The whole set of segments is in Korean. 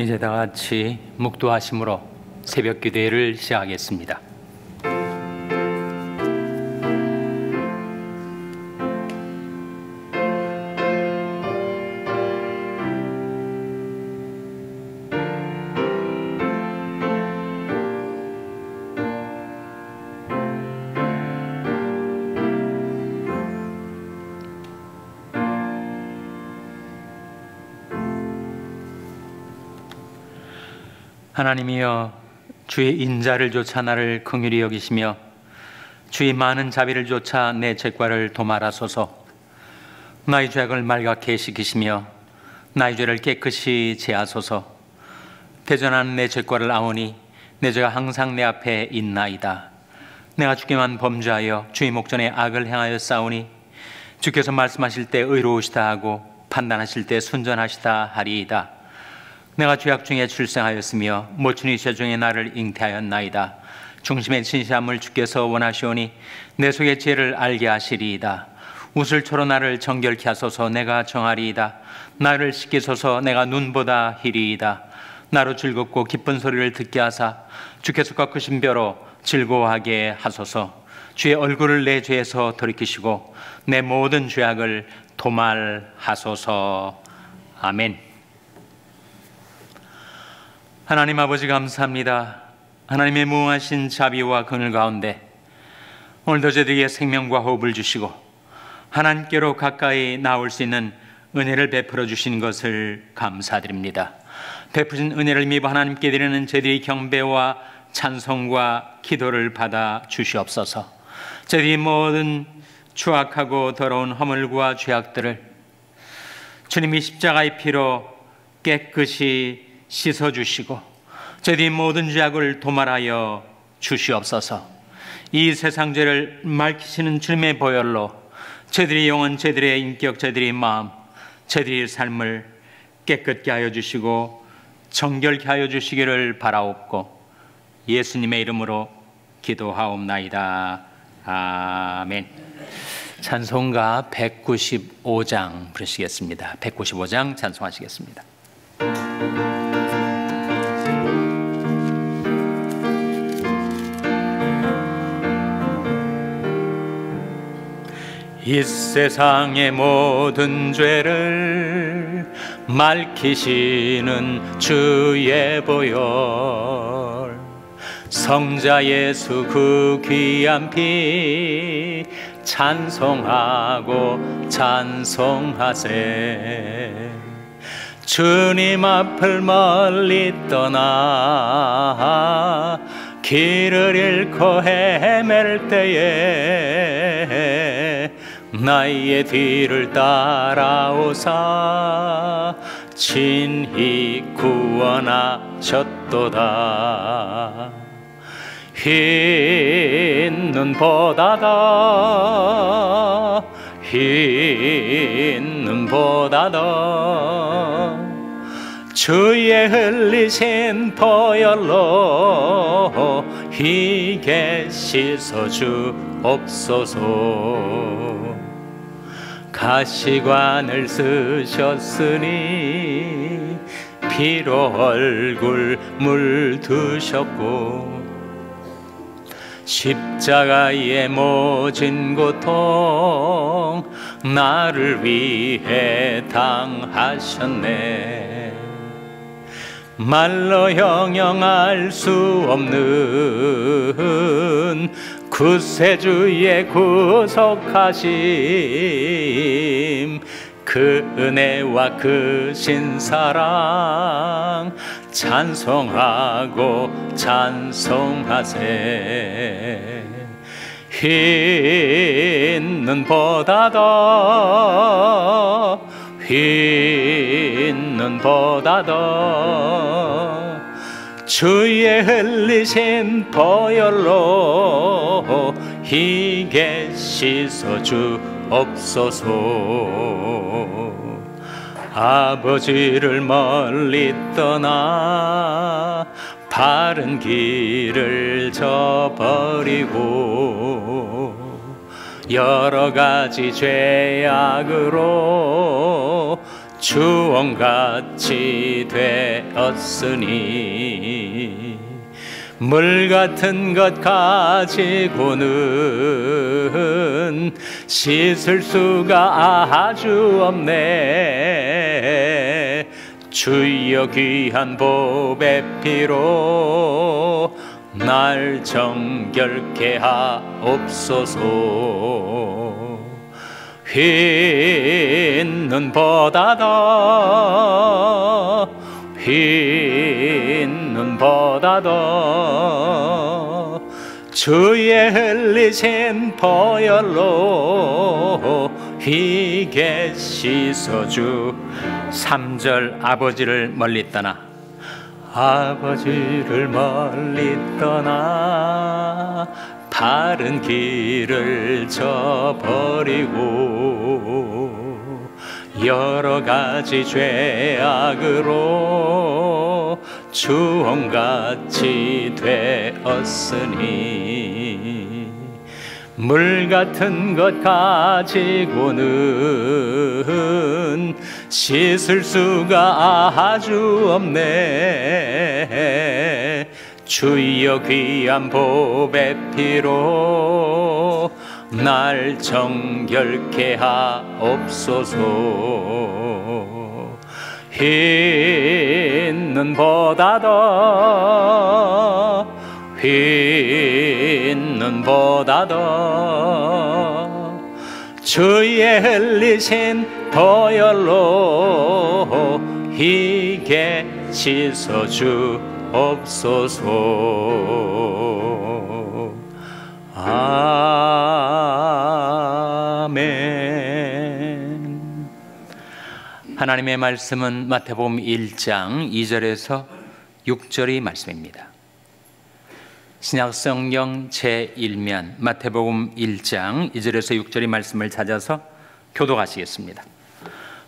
이제 다 같이 묵도하심으로 새벽 기도회를 시작하겠습니다. 하나님이여, 주의 인자를 좇아 나를 긍휼히 여기시며 주의 많은 자비를 좇아 내 죄과를 도말하소서. 나의 죄악을 말갛게 시키시며 나의 죄를 깨끗이 제하소서. 대전하는 내 죄과를 아오니 내 죄가 항상 내 앞에 있나이다. 내가 주께만 범죄하여 주의 목전에 악을 행하여 싸우니 주께서 말씀하실 때 의로우시다 하고 판단하실 때 순전하시다 하리이다. 내가 죄악 중에 출생하였으며 모친의 죄 중에 나를 잉태하였나이다. 중심의 진실함을 주께서 원하시오니 내 속의 죄를 알게 하시리이다. 우슬초로 나를 정결케 하소서. 내가 정하리이다. 나를 씻기소서. 내가 눈보다 희리이다. 나로 즐겁고 기쁜 소리를 듣게 하사 주께서 꺾으신 뼈로 즐거워하게 하소서. 주의 얼굴을 내 죄에서 돌이키시고 내 모든 죄악을 도말하소서. 아멘. 하나님 아버지, 감사합니다. 하나님의 무궁하신 자비와 긍휼 가운데 오늘도 저희에게 생명과 호흡을 주시고 하나님께로 가까이 나올 수 있는 은혜를 베풀어 주신 것을 감사드립니다. 베푸신 은혜를 믿어 하나님께 드리는 저희들의 경배와 찬송과 기도를 받아 주시옵소서. 저희들이 모든 추악하고 더러운 허물과 죄악들을 주님이 십자가의 피로 깨끗이 씻어주시고 저희들이 모든 죄악을 도말하여 주시옵소서. 이 세상 죄를 맑히시는 주님의 보혈로 저희들의 영혼, 저희들의 인격, 저희들의 마음, 저희들의 삶을 깨끗게 하여 주시고 정결케 하여 주시기를 바라옵고 예수님의 이름으로 기도하옵나이다. 아멘. 찬송가 195장 부르시겠습니다. 195장 찬송하시겠습니다. 이 세상의 모든 죄를 맑히시는 주의 보혈, 성자 예수 그 귀한 피 찬송하고 찬송하세. 주님 앞을 멀리 떠나 길을 잃고 헤맬 때에 나의 뒤를 따라오사 친히 구원하셨도다. 흰 눈보다도 흰 눈보다도 주의 흘리신 보혈로 희게 씻어주옵소서. 가시관을 쓰셨으니 피로 얼굴 물드셨고 십자가의 모진 고통 나를 위해 당하셨네. 말로 형용할 수 없는 구세주의 구속하심, 그 은혜와 그 신사랑 찬송하고 찬송하세. 흰 눈보다도 흰 눈보다도 주의 흘리신 보혈로 희게 씻어주옵소서. 아버지를 멀리 떠나 바른 길을 저버리고 여러 가지 죄악으로 주홍같이 되었으니 물 같은 것 가지고는 씻을 수가 아주 없네. 주여 귀한 보배 피로 날 정결케 하옵소서. 흰 눈보다도 주의 흘리신 보혈로 희게 씻어주. 3절 아버지를 멀리 떠나, 아버지를 멀리 떠나 바른 길을 저버리고 여러 가지 죄악으로 주홍같이 되었으니 물 같은 것 가지고는 씻을 수가 아주 없네. 주여 귀한 보배 피로 날 정결케 하옵소서. 흰 눈보다도 주의 흘리신 보혈로 희게 씻어주옵소서. 아멘. 하나님의 말씀은 마태복음 1장 2절에서 6절의 말씀입니다. 신약성경 제1면 마태복음 1장 2절에서 6절의 말씀을 찾아서 교독하시겠습니다.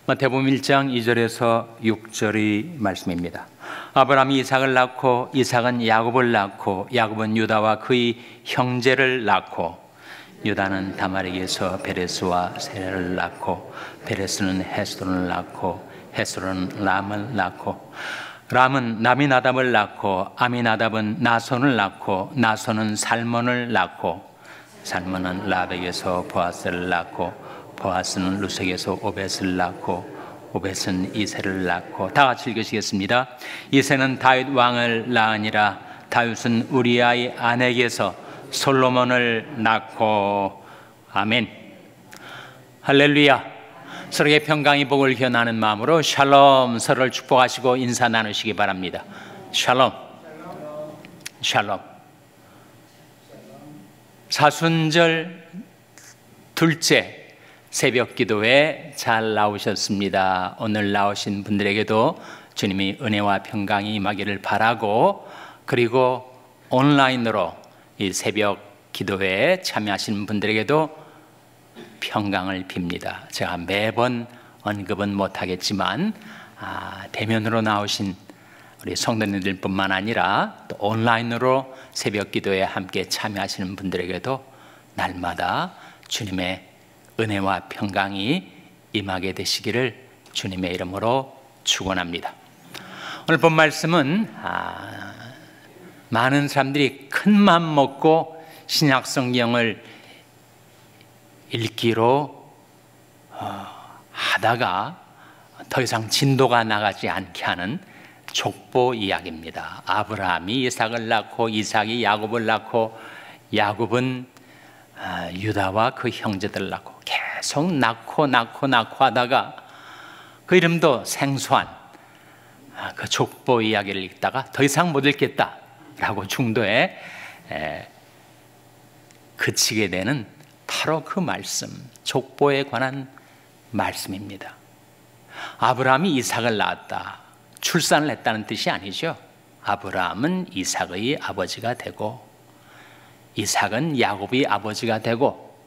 마태복음 1장 2절에서 6절의 말씀입니다. 아브라함이 이삭을 낳고 이삭은 야곱을 낳고 야곱은 유다와 그의 형제를 낳고 유다는 다말에게서 베레스와 세라를 낳고 베레스는 헤스론을 낳고 헤스론은 람을 낳고 람은 나미나답을 낳고 아미나답은 나손을 낳고 나손은 살몬을 낳고 살몬은 라벡에서 보아스를 낳고 보아스는 루색에서 오벳을 낳고 오벳은 이새를 낳고. 다 같이 읽으시겠습니다. 이새는 다윗 왕을 낳으니라. 다윗은 우리아의 아내에게서 솔로몬을 낳고. 아멘. 할렐루야. 서로에게 평강의 복을 기원하는 마음으로 샬롬, 서로를 축복하시고 인사 나누시기 바랍니다. 샬롬. 샬롬. 사순절 둘째 새벽 기도에 잘 나오셨습니다. 오늘 나오신 분들에게도 주님의 은혜와 평강이 임하기를 바라고, 그리고 온라인으로 이 새벽 기도에 참여하시는 분들에게도 평강을 빕니다. 제가 매번 언급은 못하겠지만 대면으로 나오신 우리 성도님들 뿐만 아니라 또 온라인으로 새벽 기도에 함께 참여하시는 분들에게도 날마다 주님의 은혜와 평강이 임하게 되시기를 주님의 이름으로 축원합니다. 오늘 본 말씀은 많은 사람들이 큰 맘 먹고 신약 성경을 읽기로 하다가 더 이상 진도가 나가지 않게 하는 족보 이야기입니다. 아브라함이 이삭을 낳고 이삭이 야곱을 낳고 야곱은 유다와 그 형제들을 낳고 계속 낳고 하다가 그 이름도 생소한 그 족보 이야기를 읽다가 더 이상 못 읽겠다라고 중도에 그치게 되는 바로 그 말씀, 족보에 관한 말씀입니다. 아브라함이 이삭을 낳았다, 출산을 했다는 뜻이 아니죠. 아브라함은 이삭의 아버지가 되고 이삭은 야곱의 아버지가 되고,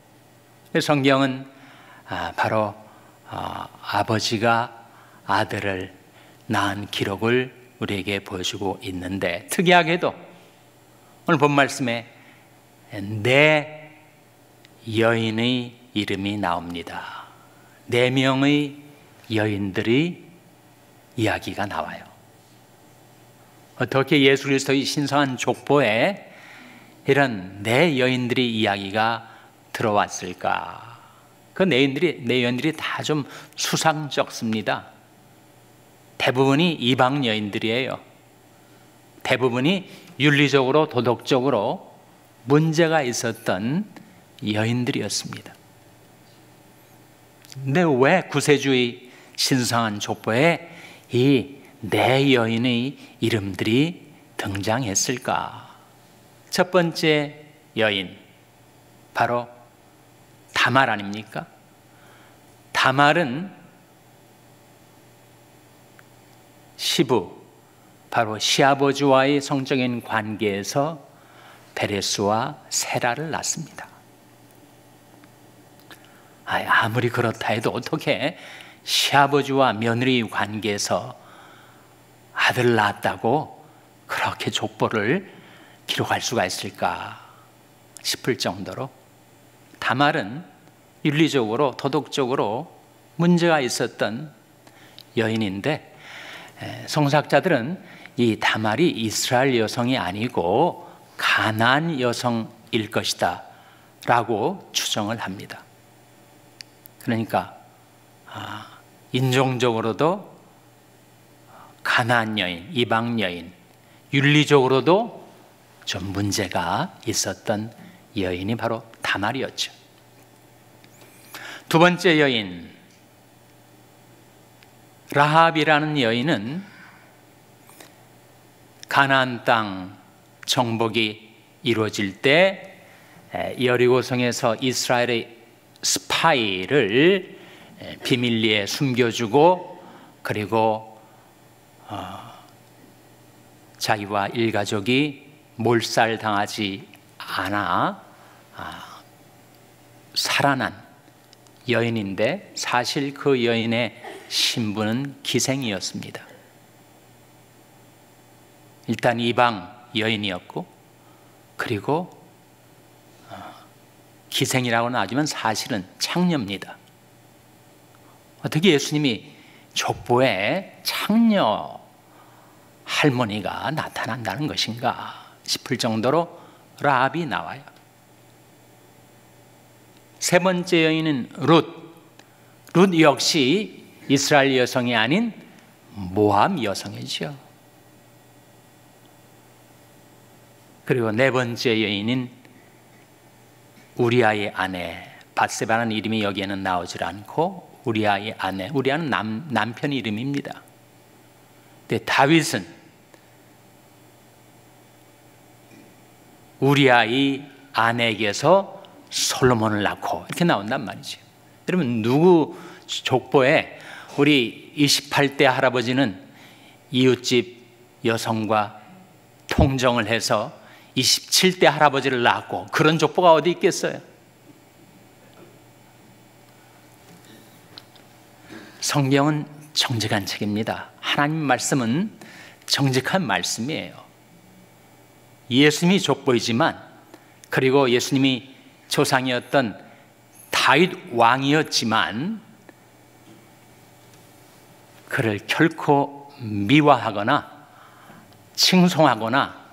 성경은 바로 아버지가 아들을 낳은 기록을 우리에게 보여주고 있는데, 특이하게도 오늘 본 말씀에 네 여인의 이름이 나옵니다. 4명의 여인들이 이야기가 나와요. 어떻게 예수 그리스도의 신성한 족보에 이런 네 여인들의 이야기가 들어왔을까? 그 네 여인들이 다 좀 수상쩍습니다. 대부분이 이방 여인들이에요. 대부분이 윤리적으로 도덕적으로 문제가 있었던 여인들이었습니다. 근데 왜 구세주의 신성한 족보에 이 네 여인의 이름들이 등장했을까? 첫 번째 여인, 바로 다말 아닙니까? 다말은 시부, 바로 시아버지와의 성적인 관계에서 베레스와 세라를 낳습니다. 아무리 그렇다 해도 어떻게 시아버지와 며느리 관계에서 아들을 낳았다고 그렇게 족보를 기록할 수가 있을까 싶을 정도로 다말은 윤리적으로 도덕적으로 문제가 있었던 여인인데, 성서학자들은 이 다말이 이스라엘 여성이 아니고 가나안 여성일 것이다 라고 추정을 합니다. 그러니까 인종적으로도 가나안 여인, 이방 여인, 윤리적으로도 좀 문제가 있었던 여인이 바로 다말이었죠. 두 번째 여인, 라합이라는 여인은 가나안 땅 정복이 이루어질 때 여리고성에서 이스라엘의 스파이를 비밀리에 숨겨주고, 그리고 자기와 일가족이 몰살당하지 않아 살아난 여인인데, 사실 그 여인의 신분은 기생이었습니다. 일단 이방 여인이었고, 그리고 기생이라고는 하지만 사실은 창녀입니다. 어떻게 예수님이 족보에 창녀 할머니가 나타난다는 것인가 싶을 정도로 라합이 나와요. 세 번째 여인은 룻 역시 이스라엘 여성이 아닌 모압 여성이죠. 그리고 네 번째 여인은 우리아의 아내, 밧세바라는 이름이 여기에는 나오질 않고 우리아의 아내, 우리아는 남편 이름입니다. 근데 다윗은 우리아의 아내에게서 솔로몬을 낳고 이렇게 나온단 말이죠. 여러분, 누구 족보에 우리 28대 할아버지는 이웃집 여성과 통정을 해서 27대 할아버지를 낳았고, 그런 족보가 어디 있겠어요? 성경은 정직한 책입니다. 하나님 말씀은 정직한 말씀이에요. 예수님이 족보이지만, 그리고 예수님이 조상이었던 다윗 왕이었지만 그를 결코 미화하거나 칭송하거나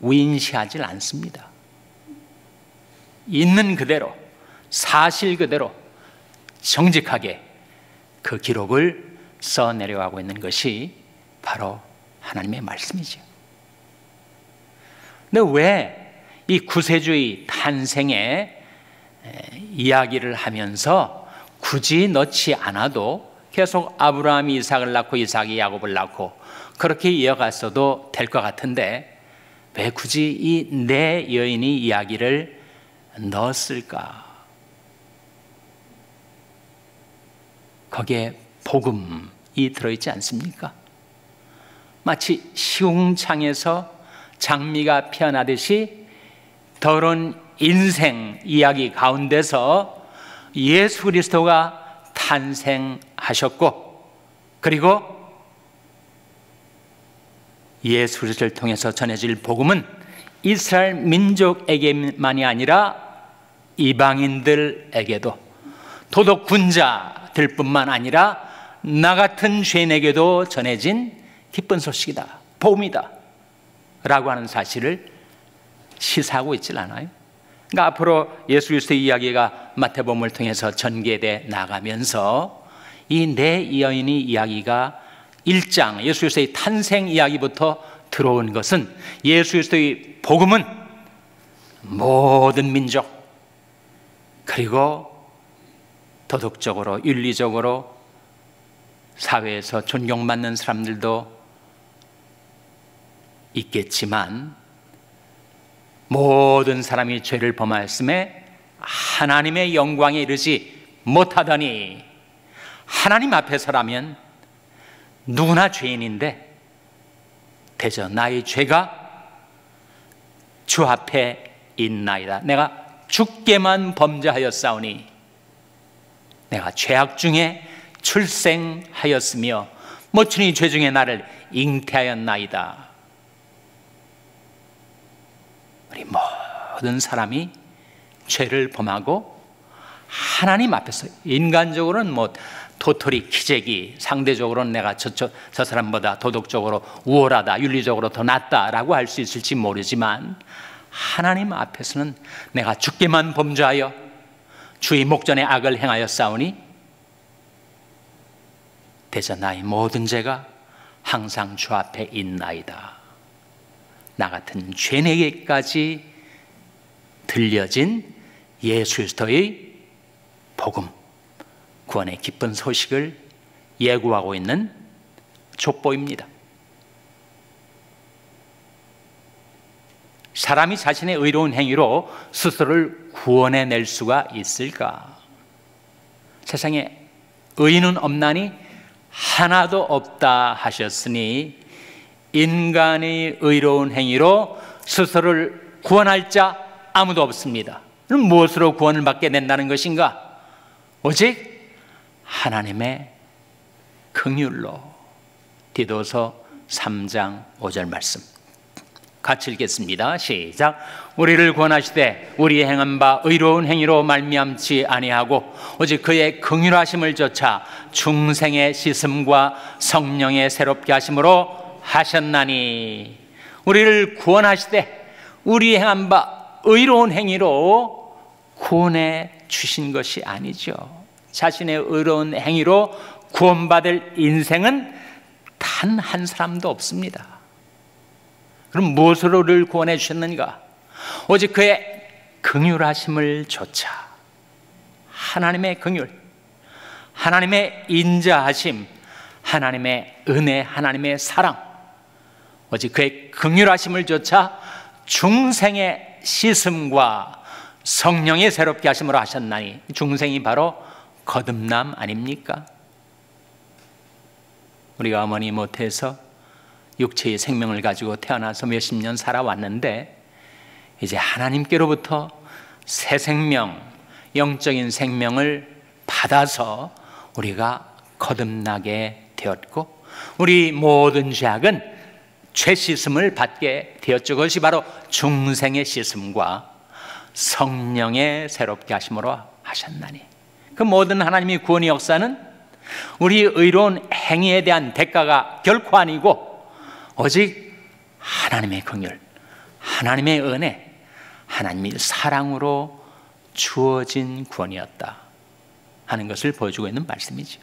우인시하지 않습니다. 있는 그대로, 사실 그대로 정직하게 그 기록을 써내려가고 있는 것이 바로 하나님의 말씀이죠. 근데 왜 이 구세주의 탄생의 이야기를 하면서 굳이 넣지 않아도 계속 아브라함이 이삭을 낳고 이삭이 야곱을 낳고 그렇게 이어갔어도 될 것 같은데, 왜 굳이 이 네 여인의 이야기를 넣었을까? 거기에 복음이 들어있지 않습니까? 마치 시궁창에서 장미가 피어나듯이 더러운 인생 이야기 가운데서 예수 그리스도가 탄생하셨고, 그리고 예수 그리스도를 통해서 전해질 복음은 이스라엘 민족에게만이 아니라 이방인들에게도, 도덕군자들 뿐만 아니라 나 같은 죄인에게도 전해진 기쁜 소식이다, 복음이다 라고 하는 사실을 시사하고 있질 않아요. 그러니까 앞으로 예수 그리스도의 이야기가 마태복음을 통해서 전개돼 나가면서 이 내 여인의 이야기가 1장 예수 그리스도의 탄생 이야기부터 들어온 것은 예수 그리스도의 복음은 모든 민족 그리고 도덕적으로 윤리적으로 사회에서 존경받는 사람들도 있겠지만 모든 사람이 죄를 범하였음에 하나님의 영광에 이르지 못하더니, 하나님 앞에서라면 누구나 죄인인데 대저 나의 죄가 주 앞에 있나이다. 내가 주께만 범죄하였사오니 내가 죄악 중에 출생하였으며 모친이 죄 중에 나를 잉태하였나이다. 우리 모든 사람이 죄를 범하고 하나님 앞에서 인간적으로는 도토리 키재기, 상대적으로는 내가 저 사람보다 도덕적으로 우월하다, 윤리적으로 더 낫다라고 할 수 있을지 모르지만 하나님 앞에서는 내가 주께만 범죄하여 주의 목전에 악을 행하였사오니 대저 나의 모든 죄가 항상 주 앞에 있나이다. 나 같은 죄인에게까지 들려진 예수 그리스도의 복음, 구원의 기쁜 소식을 예고하고 있는 족보입니다. 사람이 자신의 의로운 행위로 스스로를 구원해낼 수가 있을까? 세상에 의인은 없나니 하나도 없다 하셨으니 인간의 의로운 행위로 스스로를 구원할 자 아무도 없습니다. 그럼 무엇으로 구원을 받게 된다는 것인가? 오직 하나님의 긍휼로. 디도서 3장 5절 말씀 같이 읽겠습니다. 시작. 우리를 구원하시되 우리 행한 바 의로운 행위로 말미암지 아니하고 오직 그의 긍휼하심을 쫓아 중생의 씻음과 성령의 새롭게 하심으로 하셨나니. 우리를 구원하시되 우리 행한 바 의로운 행위로 구원해 주신 것이 아니죠. 자신의 의로운 행위로 구원받을 인생은 단 한 사람도 없습니다. 그럼 무엇으로 우리를 구원해 주셨는가? 오직 그의 긍휼하심을 쫓아. 하나님의 긍휼, 하나님의 인자하심, 하나님의 은혜, 하나님의 사랑, 오직 그의 긍휼하심을 쫓아 중생의 씻음과 성령의 새롭게 하심으로 하셨나니. 중생이 바로 거듭남 아닙니까? 우리가 어머니 못해서 육체의 생명을 가지고 태어나서 몇십 년 살아왔는데 이제 하나님께로부터 새 생명, 영적인 생명을 받아서 우리가 거듭나게 되었고 우리 모든 죄악은 죄 씻음을 받게 되었죠. 그것이 바로 중생의 씻음과 성령의 새롭게 하심으로 하셨나니. 그 모든 하나님의 구원의 역사는 우리 의로운 행위에 대한 대가가 결코 아니고 오직 하나님의 긍휼, 하나님의 은혜, 하나님의 사랑으로 주어진 구원이었다 하는 것을 보여주고 있는 말씀이죠.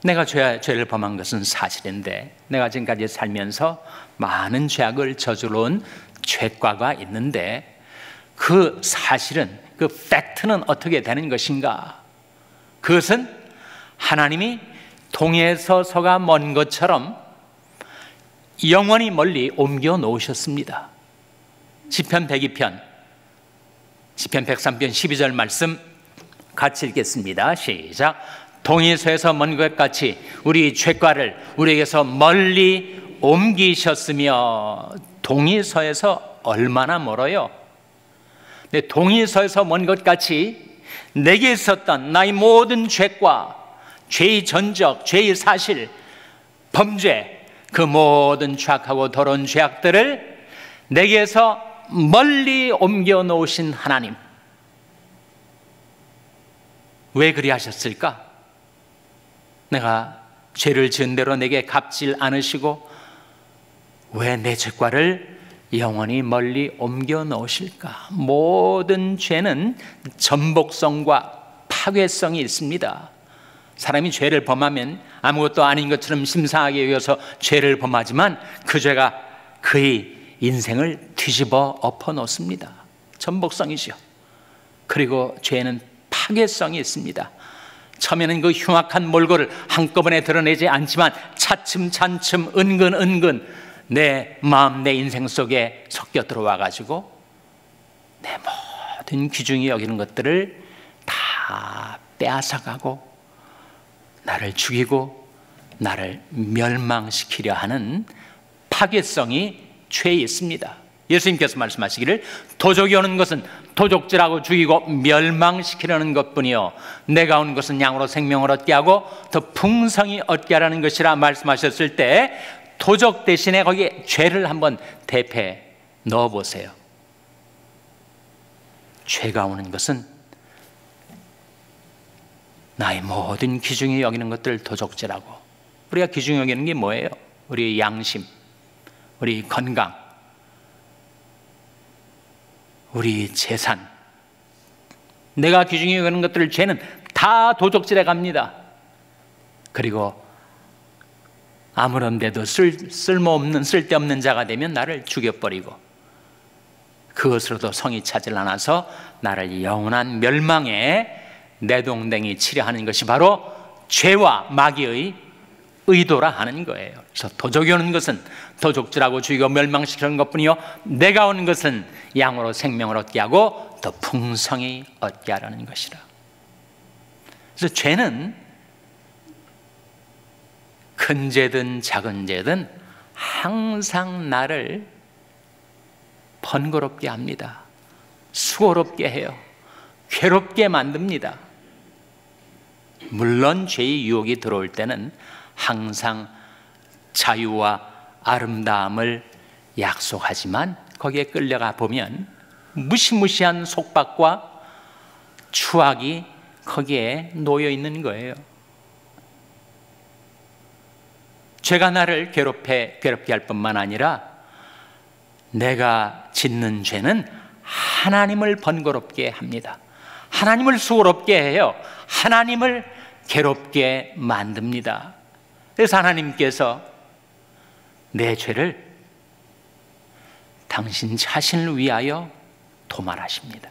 내가 죄를 범한 것은 사실인데 내가 지금까지 살면서 많은 죄악을 저질러 온 죄과가 있는데 그 사실은, 그 팩트는 어떻게 되는 것인가? 그것은 하나님이 동에서 서가 먼 것처럼 영원히 멀리 옮겨 놓으셨습니다. 시편 102편, 시편 103편 12절 말씀 같이 읽겠습니다. 시작. 동이 서에서 먼 것 같이 우리 죄과를 우리에게서 멀리 옮기셨으며. 동이 서에서 얼마나 멀어요? 근데 동이 서에서 먼 것 같이 내게 있었던 나의 모든 죄과, 죄의 전적, 죄의 사실, 범죄, 그 모든 추악하고 더러운 죄악들을 내게서 멀리 옮겨 놓으신 하나님, 왜 그리하셨을까? 내가 죄를 지은 대로 내게 갚질 않으시고 왜 내 죄과를 영원히 멀리 옮겨 놓으실까? 모든 죄는 전복성과 파괴성이 있습니다. 사람이 죄를 범하면 아무것도 아닌 것처럼 심상하게 여겨서 죄를 범하지만 그 죄가 그의 인생을 뒤집어 엎어 놓습니다. 전복성이죠. 그리고 죄는 파괴성이 있습니다. 처음에는 그 흉악한 몰골을 한꺼번에 드러내지 않지만 차츰차츰 은근 내 마음, 내 인생 속에 섞여 들어와 가지고 내 모든 귀중히 여기는 것들을 다 빼앗아가고 나를 죽이고 나를 멸망시키려 하는 파괴성이 죄에 있습니다. 예수님께서 말씀하시기를 도적이 오는 것은 도적질하고 죽이고 멸망시키려는 것뿐이요 내가 온 것은 양으로 생명을 얻게 하고 더 풍성히 얻게 하라는 것이라 말씀하셨을 때 도적 대신에 거기에 죄를 한번 대패 넣어보세요. 죄가 오는 것은 나의 모든 귀중히 여기는 것들을 도적질하고, 우리가 귀중히 여기는 게 뭐예요? 우리의 양심, 우리 건강, 우리 재산, 내가 귀중히 여기는 것들을 죄는 다 도적질해 갑니다. 그리고 아무런 데도 쓸모없는 쓸데없는 자가 되면 나를 죽여버리고 그것으로도 성이 차질 않아서 나를 영원한 멸망에 내동댕이 치려 하는 것이 바로 죄와 마귀의 의도라 하는 거예요. 그래서 도적이 오는 것은 도적질하고 죽이고 멸망시키는 것뿐이요 내가 오는 것은 양으로 생명을 얻게 하고 더 풍성히 얻게 하라는 것이라. 그래서 죄는 큰 죄든 작은 죄든 항상 나를 번거롭게 합니다. 수고롭게 해요. 괴롭게 만듭니다. 물론 죄의 유혹이 들어올 때는 항상 자유와 아름다움을 약속하지만 거기에 끌려가 보면 무시무시한 속박과 추악이 거기에 놓여 있는 거예요. 죄가 나를 괴롭게 할 뿐만 아니라 내가 짓는 죄는 하나님을 번거롭게 합니다. 하나님을 수고롭게 해요. 하나님을 괴롭게 만듭니다. 그래서 하나님께서 내 죄를 당신 자신을 위하여 도말하십니다.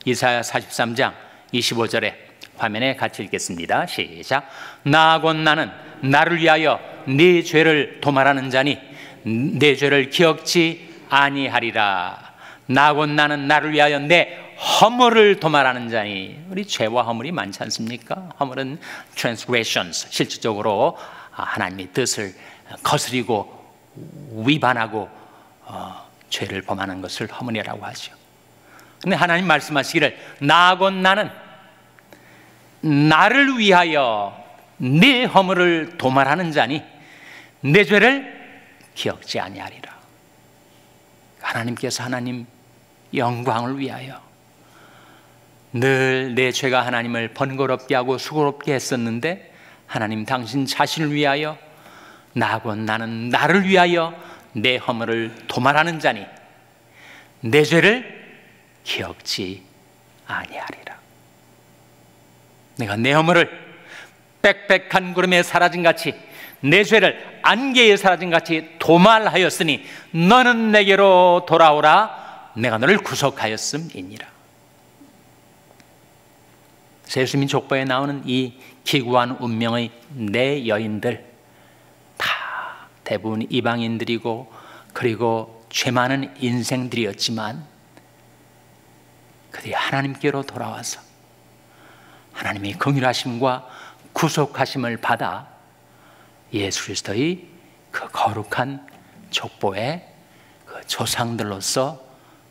이사야 43장 25절에 화면에 같이 읽겠습니다. 시작. 나 곧 나는 나를 위하여 네 죄를 도말하는 자니 내 죄를 기억지 아니하리라. 나 곧 나는 나를 위하여 내 허물을 도말하는 자니. 우리 죄와 허물이 많지 않습니까? 허물은 transgressions, 실질적으로 하나님의 뜻을 거스리고 위반하고 죄를 범하는 것을 허물이라고 하죠. 근데 하나님 말씀하시기를 나 곧 나는 나를 위하여 네 허물을 도말하는 자니 내 죄를 기억지 아니하리라. 하나님께서 하나님 영광을 위하여 늘 내 죄가 하나님을 번거롭게 하고 수고롭게 했었는데 하나님 당신 자신을 위하여 나 곧 나는 나를 위하여 내 허물을 도말하는 자니 내 죄를 기억지 아니하리라. 내가 내 허물을 빽빽한 구름에 사라진 같이 내 죄를 안개에 사라진 같이 도말하였으니 너는 내게로 돌아오라. 내가 너를 구속하였음이니라. 예수님 족보에 나오는 이 기구한 운명의 네 여인들 다 대부분 이방인들이고 그리고 죄 많은 인생들이었지만 그들이 하나님께로 돌아와서 하나님의 긍휼하심과 구속하심을 받아 예수 그리스도의 그 거룩한 족보의 그 조상들로서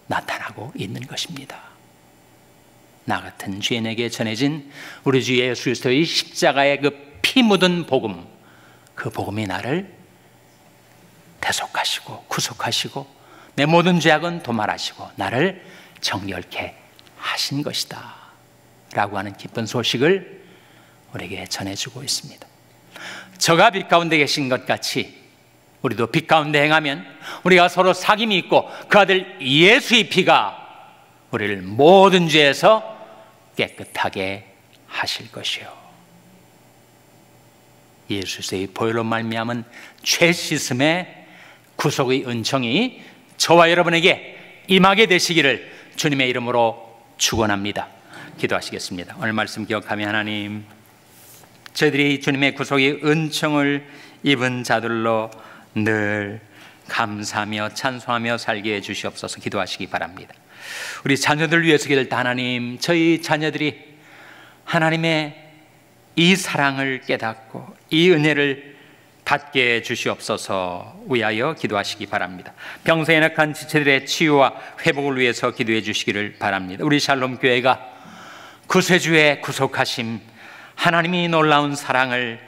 나타나고 있는 것입니다. 나 같은 죄인에게 전해진 우리 주 예수 그리스도의 십자가의 그 피 묻은 복음, 그 복음이 나를 대속하시고 구속하시고 내 모든 죄악은 도말하시고 나를 정결케 하신 것이다. 라고 하는 기쁜 소식을 우리에게 전해주고 있습니다. 저가 빛 가운데 계신 것 같이 우리도 빛 가운데 행하면 우리가 서로 사귐이 있고 그 아들 예수의 피가 우리를 모든 죄에서 깨끗하게 하실 것이요, 예수의 보혈로 말미암은 죄 씻음의 구속의 은총이 저와 여러분에게 임하게 되시기를 주님의 이름으로 축원합니다. 기도하시겠습니다. 오늘 말씀 기억하며 하나님, 저희들이 주님의 구속의 은총을 입은 자들로 늘 감사하며 찬송하며 살게 해주시옵소서. 기도하시기 바랍니다. 우리 자녀들 위해서 기도할 하나님, 저희 자녀들이 하나님의 이 사랑을 깨닫고 이 은혜를 받게 해주시옵소서 위하여 기도하시기 바랍니다. 병세에 낙한 지체들의 치유와 회복을 위해서 기도해 주시기를 바랍니다. 우리 샬롬 교회가 구세주의 구속하심, 하나님이 놀라운 사랑을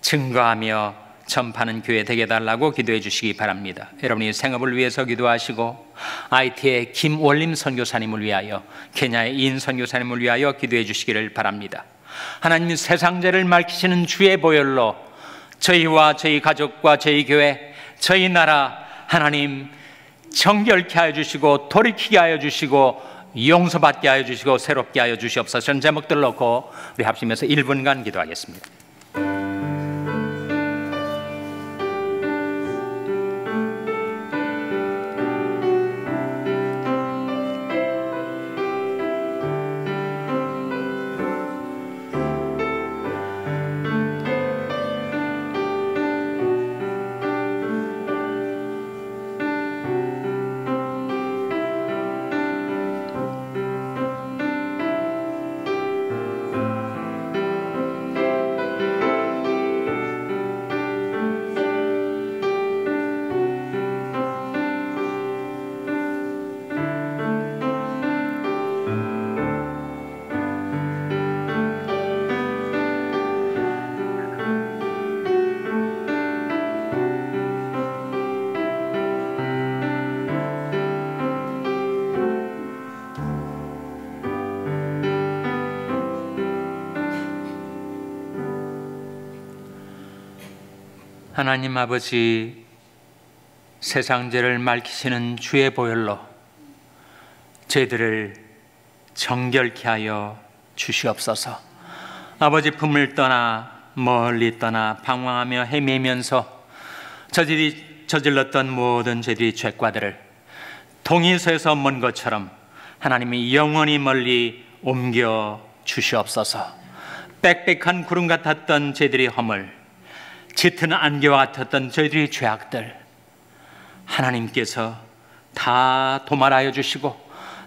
증거하며 전파하는 교회 되게 해달라고 기도해 주시기 바랍니다. 여러분이 생업을 위해서 기도하시고 IT의 김원림 선교사님을 위하여, 케냐의 이인 선교사님을 위하여 기도해 주시기를 바랍니다. 하나님, 세상죄를 맑히시는 주의 보혈로 저희와 저희 가족과 저희 교회, 저희 나라 하나님 정결케 하여 주시고 돌이키게 하여 주시고 용서받게 하여 주시고 새롭게 하여 주시옵소서. 전 제목들 놓고 우리 합심해서 1분간 기도하겠습니다. 하나님 아버지, 세상죄를 맑히시는 주의 보혈로 저희들을 정결케 하여 주시옵소서. 아버지, 품을 떠나 멀리 떠나 방황하며 헤매면서 저들이 저질렀던 모든 저희들의 죄과들을 동이서에서 먼 것처럼 하나님이 영원히 멀리 옮겨 주시옵소서. 빽빽한 구름 같았던 저희들의 허물, 짙은 안개와 같았던 저희들의 죄악들 하나님께서 다 도말하여 주시고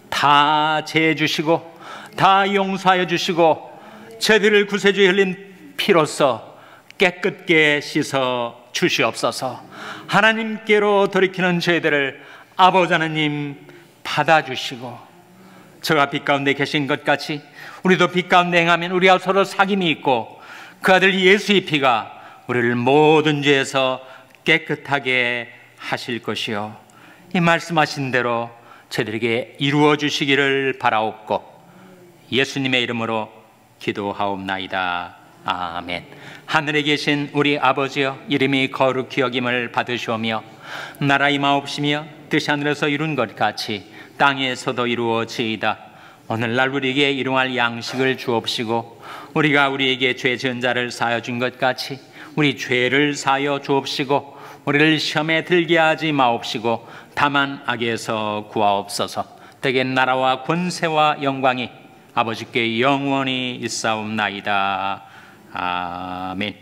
다 제해 주시고 다 용서하여 주시고 저희들을 구세주에 흘린 피로써 깨끗게 씻어 주시옵소서. 하나님께로 돌이키는 저희들을 아버지 하나님 받아주시고 저가 빛 가운데 계신 것 같이 우리도 빛 가운데 행하면 우리가 서로 사귐이 있고 그 아들 예수의 피가 우리를 모든 죄에서 깨끗하게 하실 것이요, 이 말씀하신 대로 저희들에게 이루어 주시기를 바라옵고 예수님의 이름으로 기도하옵나이다. 아멘. 하늘에 계신 우리 아버지여, 이름이 거룩히 여김을 받으시오며 나라 임하옵시며 뜻이 하늘에서 이룬 것 같이 땅에서도 이루어지이다. 오늘날 우리에게 일용할 양식을 주옵시고 우리가 우리에게 죄 지은 자를 사하여 준 것 같이 우리 죄를 사하여 주옵시고 우리를 시험에 들게 하지 마옵시고 다만 악에서 구하옵소서. 대개 나라와 권세와 영광이 아버지께 영원히 있사옵나이다. 아멘.